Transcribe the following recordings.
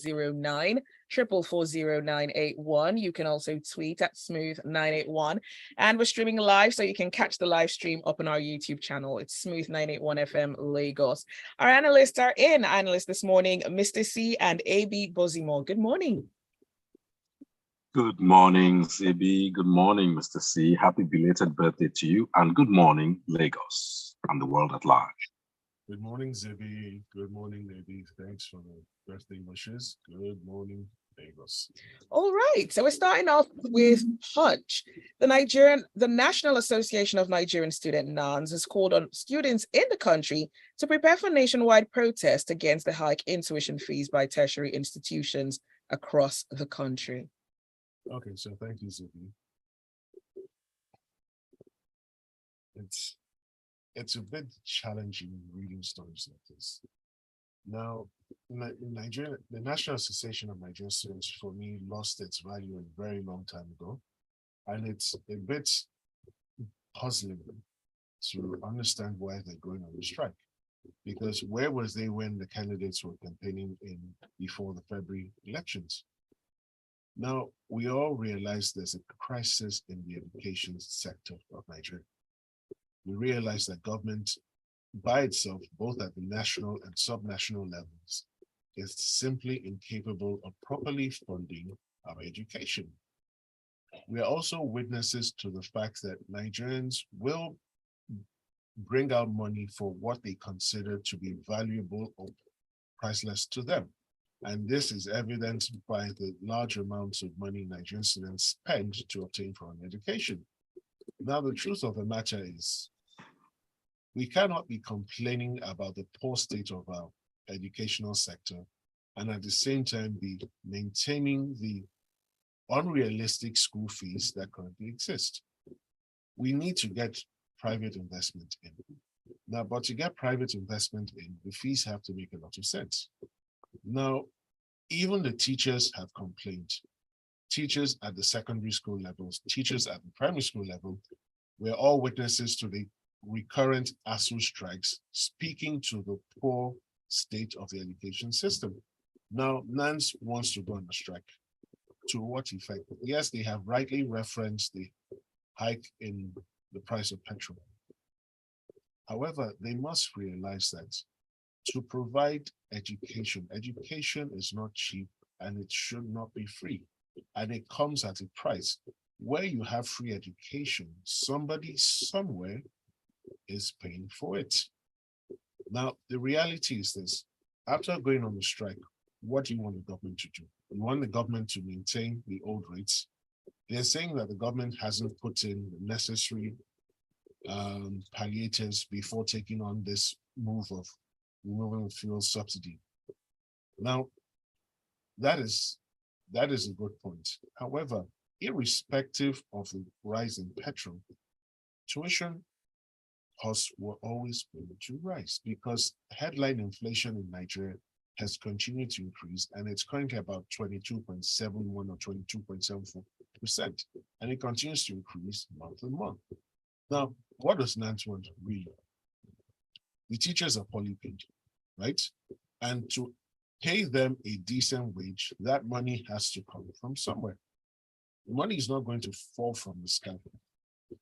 09 4440981. You can also tweet at smooth981, and we're streaming live, so you can catch the live stream up on our YouTube channel. It's smooth981 FM Lagos. Our analysts are in. Analysts this morning, Mr. C and AB Bozimo. Good morning. Good morning, Zibby. Good morning, Mr. C. Happy belated birthday to you, and good morning, Lagos and the world at large. Good morning, Zibby. Good morning, ladies. Thanks for the birthday wishes. Good morning, Lagos. All right, so we're starting off with Punch. The National Association of Nigerian Students, NANS, has called on students in the country to prepare for nationwide protest against the hike in tuition fees by tertiary institutions across the country. Okay, so thank you, Zibby. It's a bit challenging reading stories like this. Now, in Nigeria, the National Association of Nigerian Students, for me, lost its value a very long time ago. And it's a bit puzzling to understand why they're going on the strike. Because where was they when the candidates were campaigning before the February elections? Now, we all realize there's a crisis in the education sector of Nigeria. We realize that government by itself, both at the national and subnational levels, is simply incapable of properly funding our education. We are also witnesses to the fact that Nigerians will bring out money for what they consider to be valuable or priceless to them. And this is evidenced by the large amounts of money Nigerian students spend to obtain for an education. Now, the truth of the matter is, we cannot be complaining about the poor state of our educational sector and at the same time be maintaining the unrealistic school fees that currently exist. We need to get private investment in. Now, but to get private investment in, the fees have to make a lot of sense. Now, even the teachers have complained. Teachers at the secondary school levels, teachers at the primary school level, we're all witnesses to the recurrent ASU strikes, speaking to the poor state of the education system. Now, NANS wants to go on a strike. To what effect? Yes, they have rightly referenced the hike in the price of petrol. However, they must realize that to provide education is not cheap and it should not be free. And it comes at a price. Where you have free education, somebody somewhere is paying for it. Now, the reality is this: after going on the strike, what do you want the government to do? You want the government to maintain the old rates. They're saying that the government hasn't put in the necessary palliatives before taking on this move of removing the fuel subsidy. Now, that is a good point. However, irrespective of the rise in petrol, tuition costs were always going to rise because headline inflation in Nigeria has continued to increase, and it's currently about 22.71 or 22.74%, and it continues to increase month on month. Now, what does NANS want really? The teachers are poorly paid, right? And to pay them a decent wage, that money has to come from somewhere. The money is not going to fall from the sky.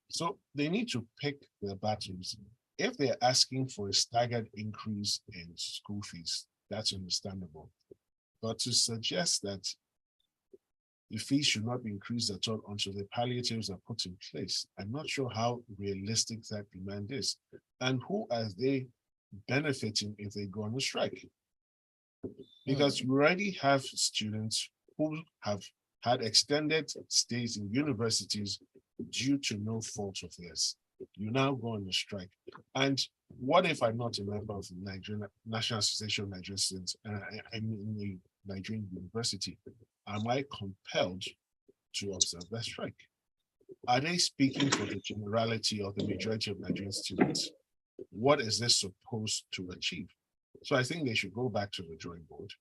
So they need to pick their battles. If they're asking for a staggered increase in school fees, that's understandable. But to suggest that the fees should not be increased at all until the palliatives are put in place, I'm not sure how realistic that demand is. And who are they benefiting if they go on a strike? Because we already have students who have had extended stays in universities due to no fault of theirs. You now go on a strike. And what if I'm not a member of the Nigerian National Association of Nigerian Students and I'm in a Nigerian university? Am I compelled to observe that strike? Are they speaking for the generality or the majority of Nigerian students? What is this supposed to achieve? So I think they should go back to the drawing board.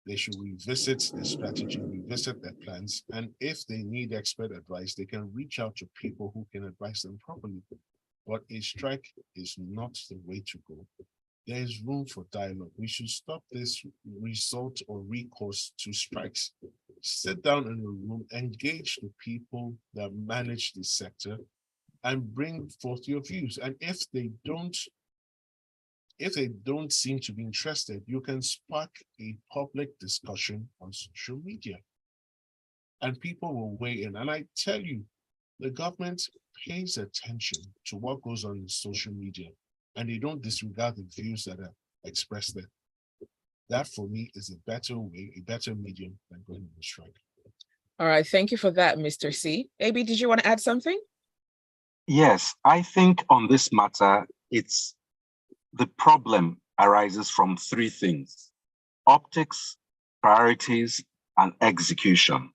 They should revisit their strategy, revisit their plans, and if they need expert advice, they can reach out to people who can advise them properly. But a strike is not the way to go. there is room for dialogue. We should stop this resort or recourse to strikes. Sit down in a room, engage the people that manage the sector, and bring forth your views. And if they don't seem to be interested, you can spark a public discussion on social media. And people will weigh in. And I tell you, the government pays attention to what goes on in social media, and they don't disregard the views that are expressed there. That for me is a better way, a better medium than going on a strike. All right, thank you for that, Mr. C. AB, did you want to add something? Yes, I think on this matter, it's the problem arises from three things: optics, priorities, and execution.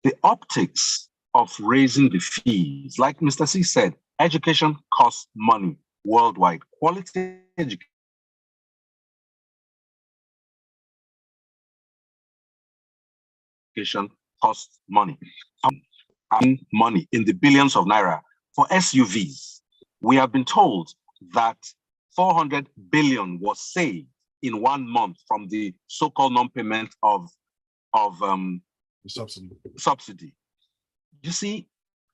The optics of raising the fees, like Mr. C said, education costs money worldwide. Quality education costs money. Money in the billions of naira for SUVs. We have been told that 400 billion was saved in 1 month from the so-called non-payment of subsidy. You see,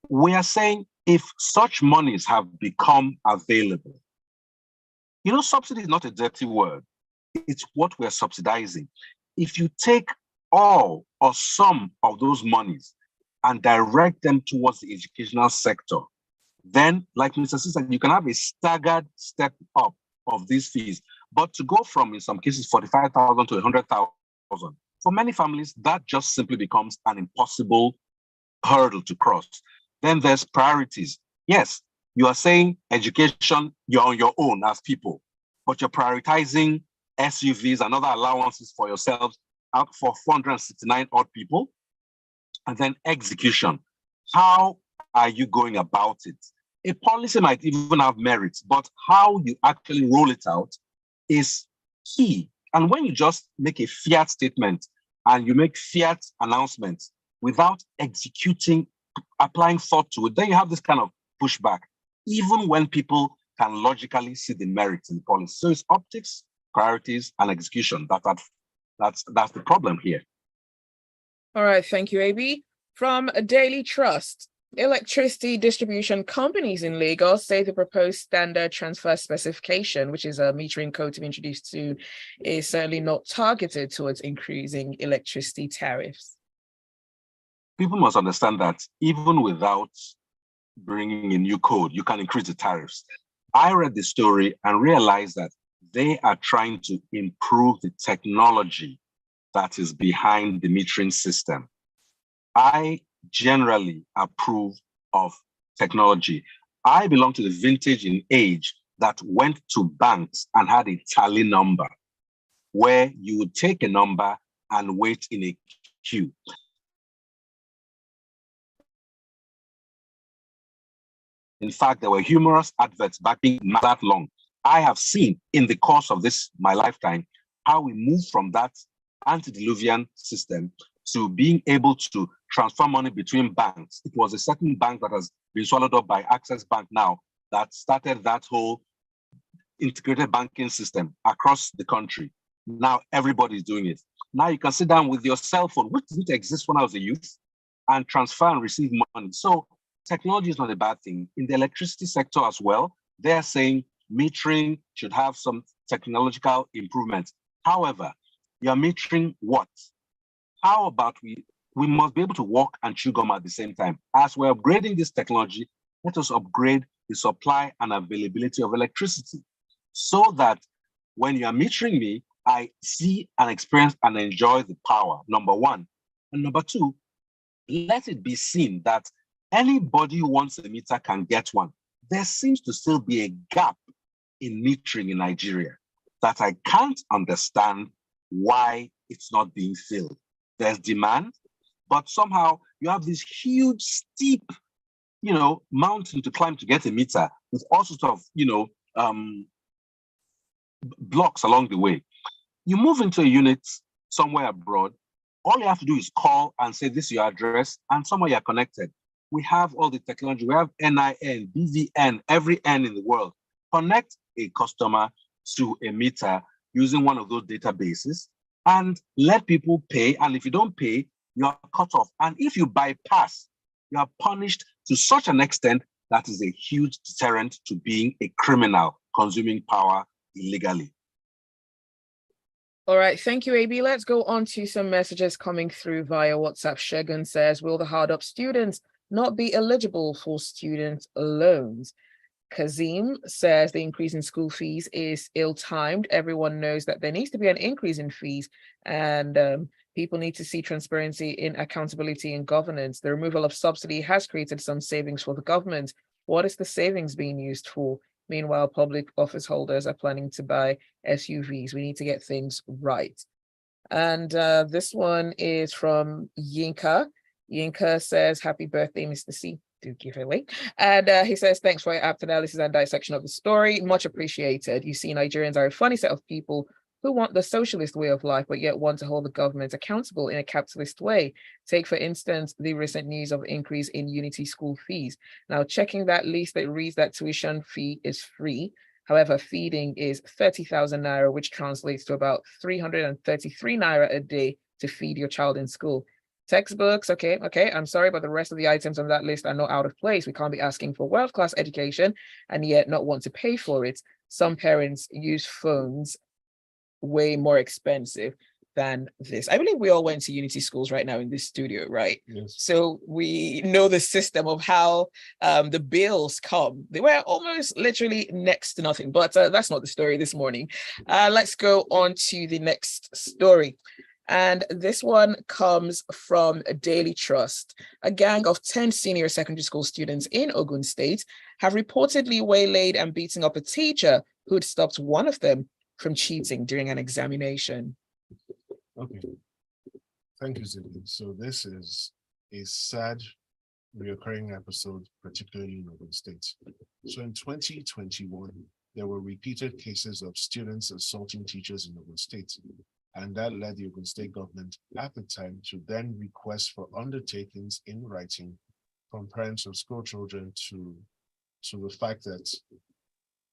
we are saying if such monies have become available, you know, subsidy is not a dirty word. It's what we're subsidizing. If you take all or some of those monies and direct them towards the educational sector, then, like Mr. C said, you can have a staggered step up of these fees. But to go from, in some cases, 45,000 to 100,000, for many families, that just simply becomes an impossible hurdle to cross. Then there's priorities. Yes, you are saying education, you're on your own as people, but you're prioritizing SUVs and other allowances for yourselves out for 469 odd people. And then execution. How are you going about it? A policy might even have merits, but how you actually roll it out is key. And when you just make a fiat statement and you make fiat announcements without executing, applying thought to it, then you have this kind of pushback, even when people can logically see the merits in the policy. So it's optics, priorities, and execution. That's the problem here. All right, thank you, AB. From a Daily Trust, electricity distribution companies in Lagos say the proposed standard transfer specification, which is a metering code to be introduced soon, is certainly not targeted towards increasing electricity tariffs. People must understand that even without bringing a new code, you can increase the tariffs. I read the story and realized that they are trying to improve the technology that is behind the metering system. I generally approve of technology. I belong to the vintage in age that went to banks and had a tally number where you would take a number and wait in a queue. In fact, there were humorous adverts back being that long. I have seen in the course of my lifetime how we moved from that antediluvian system to being able to transfer money between banks. It was a certain bank that has been swallowed up by Access Bank now that started that whole integrated banking system across the country. Now everybody's doing it. Now you can sit down with your cell phone, which didn't exist when I was a youth, and transfer and receive money. So technology is not a bad thing. In the electricity sector as well, they're saying metering should have some technological improvements. However, you're metering what? How about we must be able to walk and chew gum at the same time. As we're upgrading this technology, let us upgrade the supply and availability of electricity so that when you are metering me, I see and experience and enjoy the power, number one. And number two, let it be seen that anybody who wants a meter can get one. There seems to still be a gap in metering in Nigeria that I can't understand why it's not being filled. There's demand, but somehow you have this huge, steep, mountain to climb to get a meter with all sorts of, blocks along the way. You move into a unit somewhere abroad, all you have to do is call and say, this is your address, and somewhere you're connected. We have all the technology. We have NIN, BVN, every N in the world. Connect a customer to a meter using one of those databases and let people pay. And if you don't pay, you are cut off. And if you bypass, you are punished to such an extent that is a huge deterrent to being a criminal consuming power illegally. All right, thank you, AB. Let's go on to some messages coming through via WhatsApp. Shagun says, will the hard-up students not be eligible for student loans? Kazim says the increase in school fees is ill-timed. Everyone knows that there needs to be an increase in fees, and people need to see transparency in accountability and governance. The removal of subsidy has created some savings for the government. What is the savings being used for? Meanwhile, public office holders are planning to buy SUVs. We need to get things right. And this one is from Yinka. Yinka says, happy birthday, Mr. C. Do give it away. And he says, thanks for your apt analysis and dissection of the story. Much appreciated. You see, Nigerians are a funny set of people who want the socialist way of life, but yet want to hold the government accountable in a capitalist way. Take, for instance, the recent news of increase in Unity school fees. Now, checking that list, it reads that tuition fee is free. However, feeding is 30,000 naira, which translates to about 333 naira a day to feed your child in school. Textbooks, okay, I'm sorry, but the rest of the items on that list are not out of place. We can't be asking for world-class education and yet not want to pay for it. Some parents use phones way more expensive than this. I believe we all went to Unity schools right now in this studio, right? Yes. So we know the system of how the bills come. They were almost literally next to nothing, but that's not the story this morning. Let's go on to the next story. And this one comes from Daily Trust. A gang of 10 senior secondary school students in Ogun State have reportedly waylaid and beaten up a teacher who'd stopped one of them from cheating during an examination. Okay, thank you, Zibby. So this is a sad reoccurring episode, particularly in Ogun State. So in 2021, there were repeated cases of students assaulting teachers in Ogun State. And that led the Ogun State government at the time to then request for undertakings in writing from parents of school children to the fact that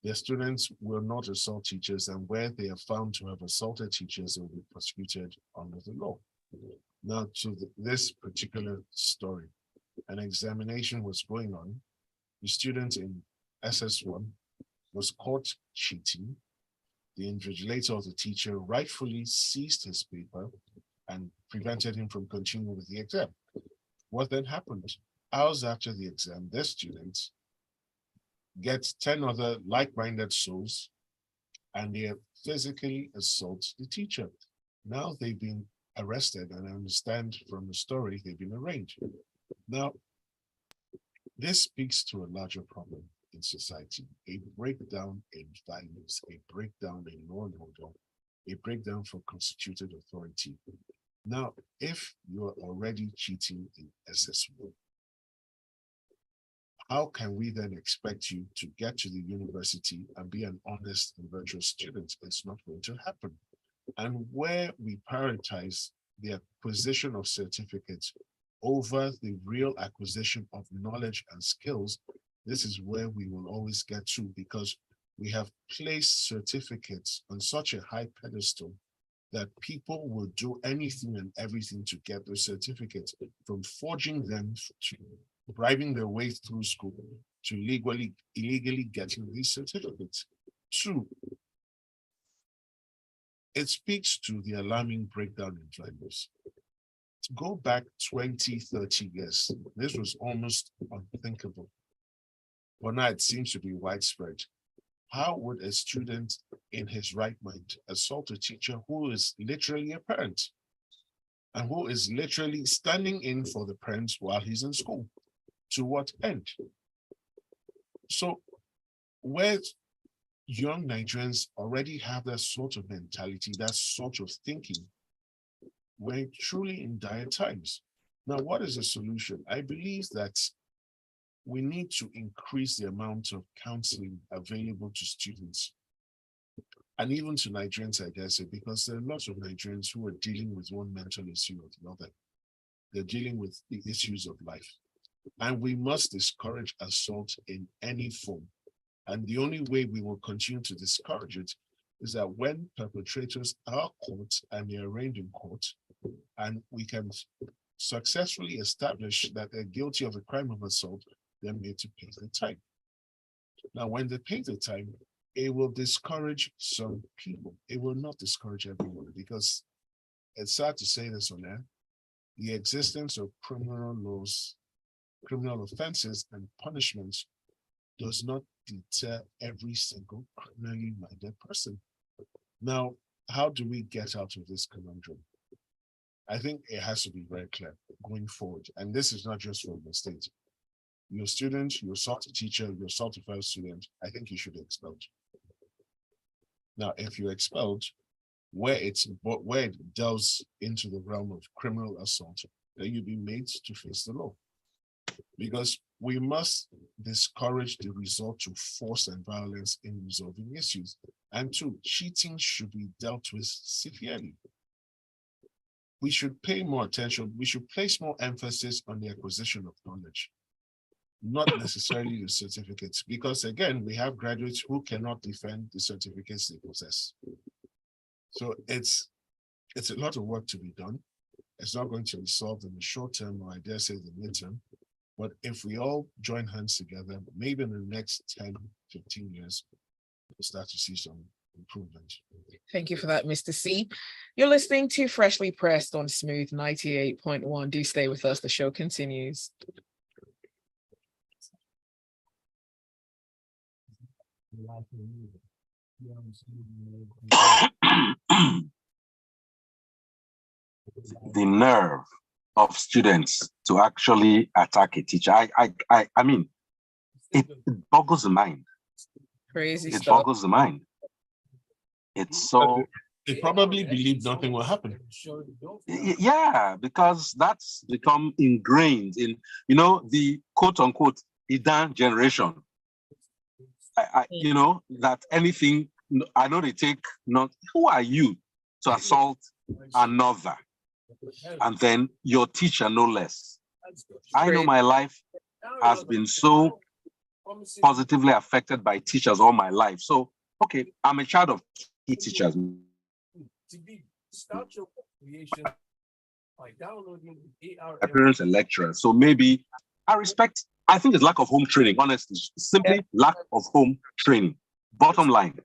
their students will not assault teachers, and where they are found to have assaulted teachers, they will be prosecuted under the law. Now, to this particular story, an examination was going on. The student in SS1 was caught cheating. The invigilator of the teacher rightfully seized his paper and prevented him from continuing with the exam. What then happened? Hours after the exam, this student gets 10 other like-minded souls and they physically assault the teacher. Now they've been arrested, and I understand from the story they've been arraigned. Now, this speaks to a larger problem in society, a breakdown in values, a breakdown in law and order, a breakdown for constituted authority. Now, if you are already cheating in SS1, how can we then expect you to get to the university and be an honest and virtuous student? It's not going to happen. And where we prioritize the acquisition of certificates over the real acquisition of knowledge and skills, this is where we will always get to, because we have placed certificates on such a high pedestal that people will do anything and everything to get those certificates, from forging them to bribing their way through school to illegally getting these certificates. Two, it speaks to the alarming breakdown in values. To go back 20, 30 years, this was almost unthinkable. But now it seems to be widespread. How would a student in his right mind assault a teacher who is literally a parent and who is literally standing in for the parent while he's in school? To what end? So where young Nigerians already have that sort of mentality, that sort of thinking, we're truly in dire times. Now, what is the solution? I believe that we need to increase the amount of counseling available to students and even to Nigerians, I guess, because there are lots of Nigerians who are dealing with one mental issue or the other. They're dealing with the issues of life. And we must discourage assault in any form. And the only way we will continue to discourage it is that when perpetrators are caught and they're arraigned in court, and we can successfully establish that they're guilty of the crime of assault, they're made to pay the time. Now, when they pay the time, it will discourage some people. It will not discourage everyone, because it's sad to say this on air, the existence of criminal laws, criminal offenses, and punishments does not deter every single criminally minded person. Now, how do we get out of this conundrum? I think it has to be very clear going forward. And this is not just from the state. Your student, you assault a teacher, you assault a fellow student, I think you should be expelled. Now, if you're expelled, where it delves into the realm of criminal assault, then you'll be made to face the law. Because we must discourage the resort to force and violence in resolving issues. And two, cheating should be dealt with severely. We should pay more attention. We should place more emphasis on the acquisition of knowledge, not necessarily the certificates, because again, we have graduates who cannot defend the certificates they possess. So it's a lot of work to be done. It's not going to be solved in the short term, or I dare say the midterm. But if we all join hands together, maybe in the next 10, 15 years, we'll start to see some improvement. Thank you for that, Mr. C. You're listening to Freshly Pressed on Smooth 98.1. Do stay with us. The show continues. The nerve of students to actually attack a teacher. I mean, it boggles the mind. Crazy It stuff. boggles the mind. It's so. They probably believe nothing will happen. Yeah, because that's become ingrained in, you know, the quote unquote Idan generation. You know, that anything, I know they take not, who are you to assault another? And then your teacher, no less. I know my life has been so positively affected by teachers all my life. So, okay, I'm a child of key teachers. Start your creation by downloading My parents and lecturers. So maybe I think it's lack of home training, honestly. Simply lack of home training. Bottom line.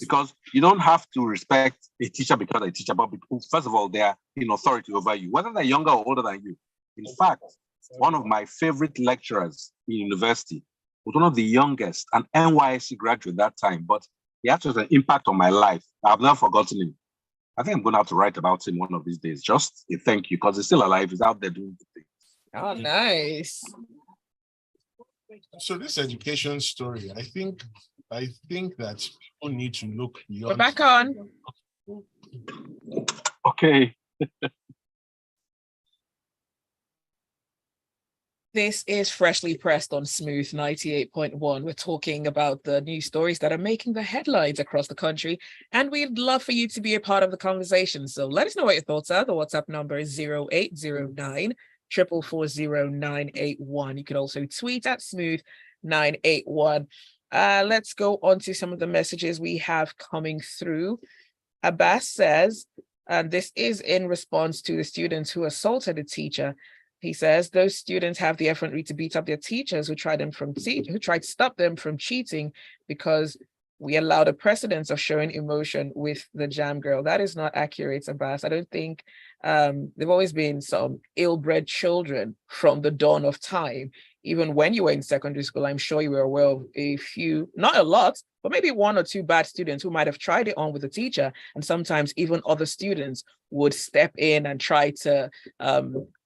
Because you don't have to respect a teacher because they're a teacher, but first of all, they are in authority over you, whether they're younger or older than you. In fact, one of my favorite lecturers in university was one of the youngest, an NYSC graduate that time, but he had such an impact on my life. I've never forgotten him. I think I'm going to have to write about him one of these days. Just a thank you, because he's still alive. He's out there doing good things. Oh, nice. So this education story, I think that people need to look beyond. We're back on. Okay. This is Freshly Pressed on Smooth 98.1. We're talking about the news stories that are making the headlines across the country, and we'd love for you to be a part of the conversation. So let us know what your thoughts are. The WhatsApp number is 0809 444 981. You can also tweet at Smooth981. Let's go on to some of the messages we have coming through. Abbas says, and this is in response to the students who assaulted a teacher. He says those students have the effrontery to beat up their teachers who tried to stop them from cheating because we allowed a precedence of showing emotion with the jam girl. That is not accurate, Abbas. I don't think there've always been some ill-bred children from the dawn of time. Even when you were in secondary school, I'm sure you were aware of a few, not a lot, but maybe one or two bad students who might have tried it on with the teacher. And sometimes even other students would step in and try to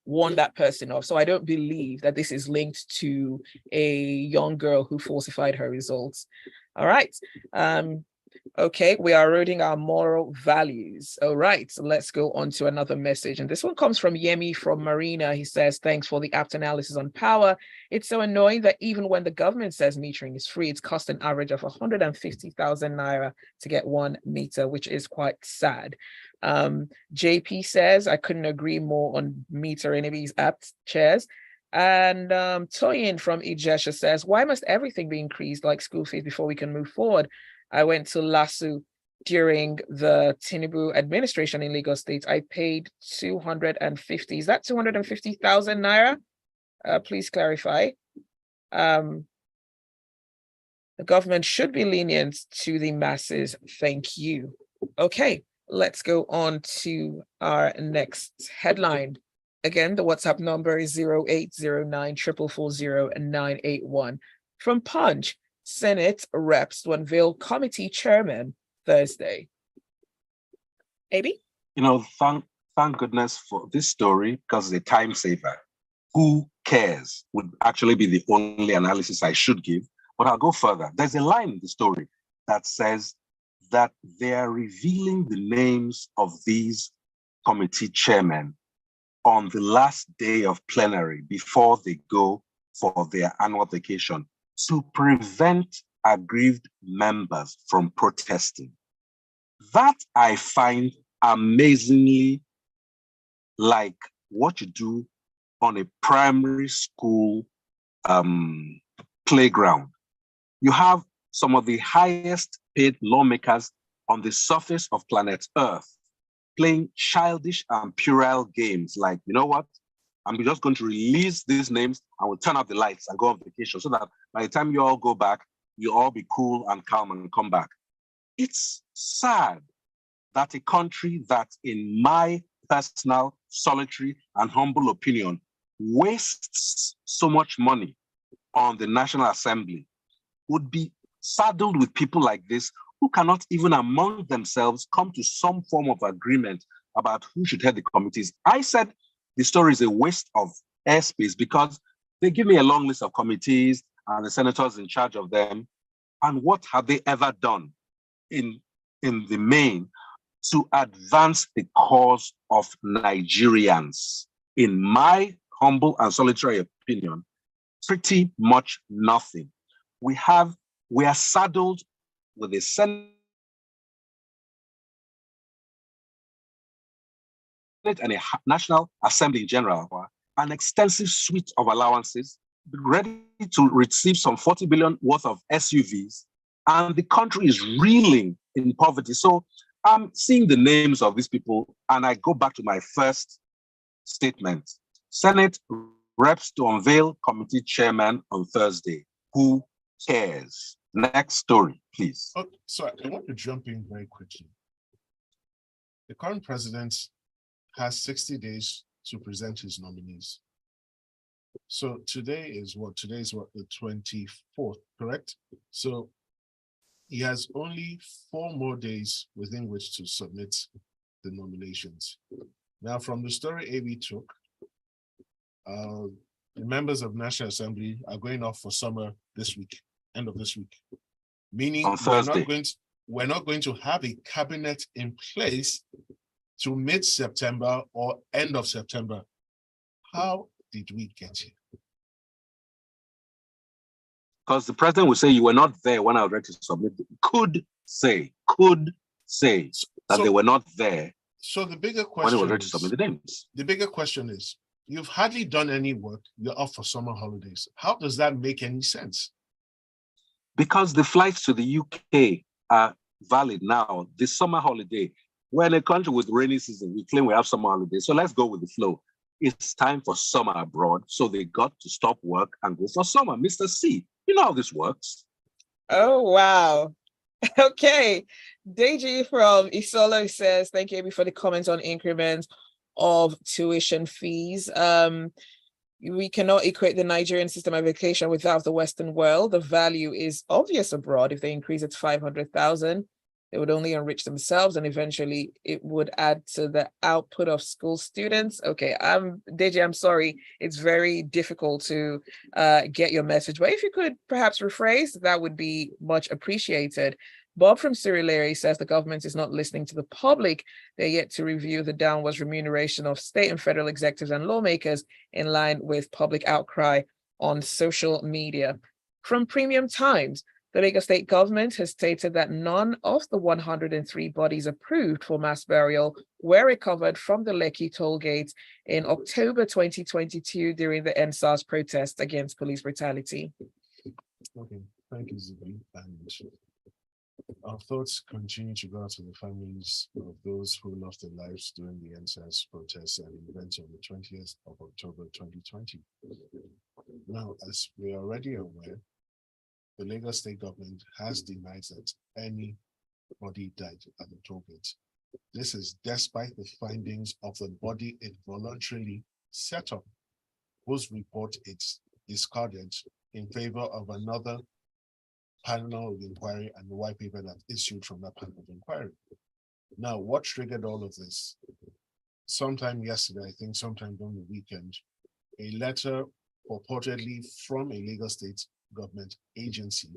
warn that person off. So I don't believe that this is linked to a young girl who falsified her results. All right. Okay, we are eroding our moral values. All right, so let's go on to another message. And this one comes from Yemi from Marina. He says, thanks for the apt analysis on power. It's so annoying that even when the government says metering is free, it's cost an average of 150,000 naira to get 1 meter, which is quite sad. JP says, I couldn't agree more on metering of these apt chairs. And Toyin from Ijesha says, why must everything be increased like school fees before we can move forward? I went to LASU during the Tinubu administration in Lagos State, I paid 250. Is that 250,000 naira? Please clarify. The government should be lenient to the masses. Thank you. Okay, let's go on to our next headline. Again, the WhatsApp number is 0809 440 981. From Punch, Senate reps to unveil committee chairman Thursday. Maybe? Thank goodness for this story, because it's a time saver. Who cares would actually be the only analysis I should give. But I'll go further. There's a line in the story that says that they are revealing the names of these committee chairmen on the last day of plenary before they go for their annual vacation to prevent aggrieved members from protesting. That I find amazingly like what you do on a primary school playground. You have some of the highest paid lawmakers on the surface of planet Earth playing childish and puerile games like, you know what? I'm just going to release these names and we'll turn out the lights and go on vacation so that by the time you all go back, you'll all be cool and calm and come back. It's sad that a country that, in my personal, solitary, and humble opinion, wastes so much money on the National Assembly would be saddled with people like this who cannot even among themselves come to some form of agreement about who should head the committees. I said the story is a waste of airspace because they give me a long list of committees and the senators in charge of them. And what have they ever done in the main to advance the cause of Nigerians? In my humble and solitary opinion, pretty much nothing. We are saddled with a Senate and a National Assembly in general, an extensive suite of allowances, ready to receive some 40 billion worth of SUVs, and the country is reeling in poverty. So I'm seeing the names of these people, and I go back to my first statement. Senate reps to unveil committee chairman on Thursday. Who cares? Next story, please. Oh, sorry, I want to jump in very quickly. The current president has 60 days to present his nominees. So today is what? Today is what, the 24th, correct? So he has only 4 more days within which to submit the nominations. Now, from the story AB took, the members of National Assembly are going off for summer this week, end of this week. Meaning we're not going to have a cabinet in place to mid-September or end of September. How did we get here? Because the president will say you were not there when I was ready to submit. Could say that they were not there. So the bigger question when they were ready to submit the names. The bigger question is, you've hardly done any work. You're off for summer holidays. How does that make any sense? Because the flights to the UK are valid now. This summer holiday, we're in a country with rainy season. We claim we have summer holidays. So let's go with the flow. It's time for summer abroad. So they got to stop work and go for summer. Mr. C, you know how this works. Oh, wow. Okay. Deji from Isolo says, thank you, Amy, for the comments on increments of tuition fees. We cannot equate the Nigerian system of education with that of the Western world. The value is obvious abroad. If they increase it to 500,000, they would only enrich themselves, and eventually it would add to the output of school students. Okay, Deji, I'm sorry. It's very difficult to get your message, but if you could perhaps rephrase, that would be much appreciated. Bob from Surulere says the government is not listening to the public. They're yet to review the downwards remuneration of state and federal executives and lawmakers in line with public outcry on social media. From Premium Times, the Lagos State government has stated that none of the 103 bodies approved for mass burial were recovered from the Lekki toll gates in October 2022 during the NSAS protest against police brutality. Okay, thank you, Zibby. And Our thoughts continue to go out to the families of those who lost their lives during the NSAS protests and events on the 20th of October 2020. Now, as we are already aware, the Lagos State government has denied that anybody died at the toll gate. This is despite the findings of the body it voluntarily set up, whose report it discarded in favor of another panel of inquiry and the white paper that issued from that panel of inquiry. Now, what triggered all of this? Sometime yesterday, I think sometime during the weekend, a letter purportedly from a Lagos State government agency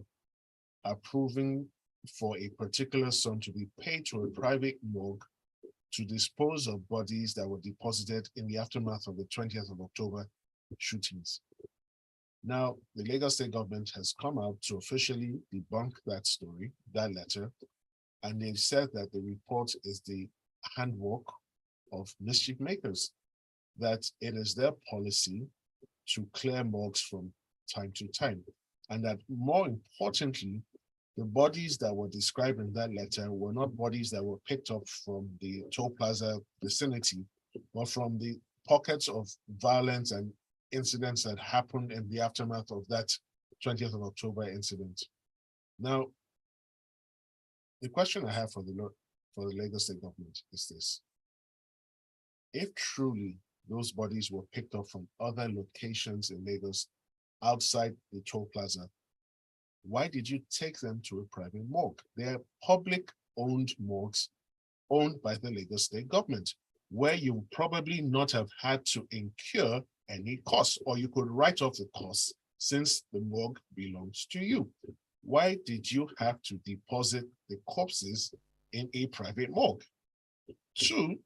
approving for a particular sum to be paid to a private morgue to dispose of bodies that were deposited in the aftermath of the 20th of October shootings. Now, the Lagos State government has come out to officially debunk that story, that letter, and they've said that the report is the handwork of mischief makers, that it is their policy to clear morgues from time to time, and that more importantly, the bodies that were described in that letter were not bodies that were picked up from the toll plaza vicinity, but from the pockets of violence and incidents that happened in the aftermath of that 20th of October incident. Now, the question I have for the Lagos State government is this: if truly those bodies were picked up from other locations in Lagos outside the toll plaza, why did you take them to a private morgue? They're public-owned morgues owned by the Lagos State government, where you probably not have had to incur any costs, or you could write off the costs since the morgue belongs to you. Why did you have to deposit the corpses in a private morgue? Two,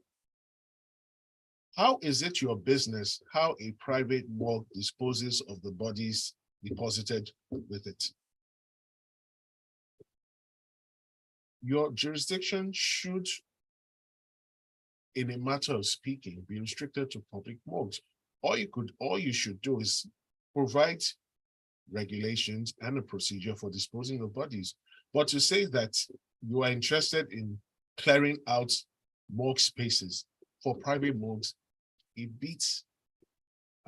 how is it your business how a private morgue disposes of the bodies deposited with it? Your jurisdiction should, in a matter of speaking, be restricted to public morgues. All you should do is provide regulations and a procedure for disposing of bodies. But to say that you are interested in clearing out morgue spaces for private morgues, it beats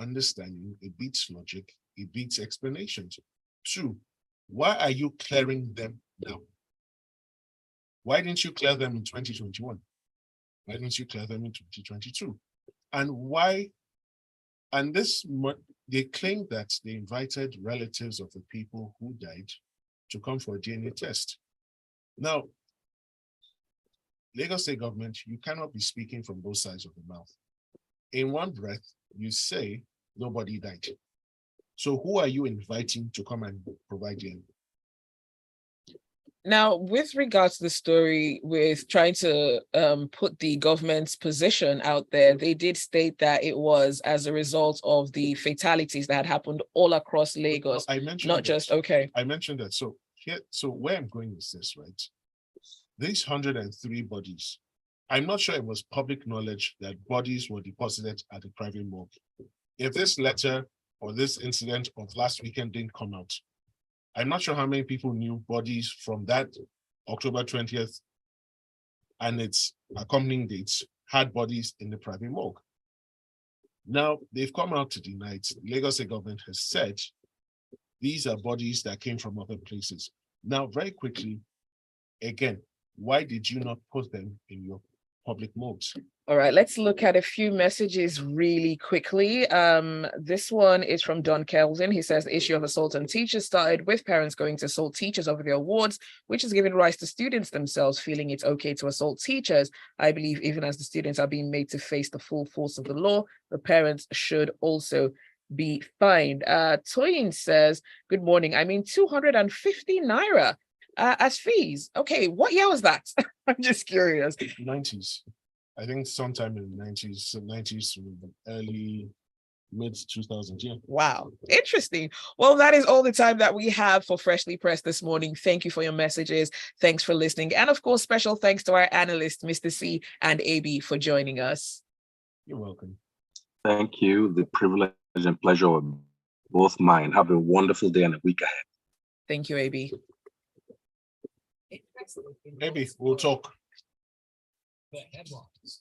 understanding, it beats logic, it beats explanations. Two, why are you clearing them now? Why didn't you clear them in 2021? Why didn't you clear them in 2022? And why? And they claim that they invited relatives of the people who died to come for a DNA test. Now, Lagos State government, you cannot be speaking from both sides of the mouth. In one breath, you say nobody died. So who are you inviting to come and provide DNA? Now, with regards to the story with trying to put the government's position out there, they did state that it was as a result of the fatalities that had happened all across Lagos. I mentioned not that. just, okay. I mentioned that. So where I'm going with this, right? These 103 bodies, I'm not sure it was public knowledge that bodies were deposited at a private morgue. If this letter or this incident of last weekend didn't come out, I'm not sure how many people knew bodies from that October 20th and its accompanying dates had bodies in the private morgue. Now, they've come out to deny it. Lagos State government has said these are bodies that came from other places. Now, very quickly, again, why did you not put them in your public morgues? All right, let's look at a few messages really quickly. This one is from Don Kelvin. He says the issue of assault on teachers started with parents going to assault teachers over their awards, which is giving rise to students themselves feeling it's okay to assault teachers. I believe even as the students are being made to face the full force of the law, the parents should also be fined. Toyin says, good morning. I mean, 250 Naira as fees. Okay, what year was that? I'm just curious. 90s. I think sometime in the 90s to early mid-2000s, yeah. Wow, interesting. Well, that is all the time that we have for Freshly Pressed this morning. Thank you for your messages. Thanks for listening. And of course, special thanks to our analysts, Mr. C and AB, for joining us. You're welcome. Thank you. The privilege and pleasure of both mine. Have a wonderful day and a week ahead. Thank you, AB. Maybe we'll talk. The headlines.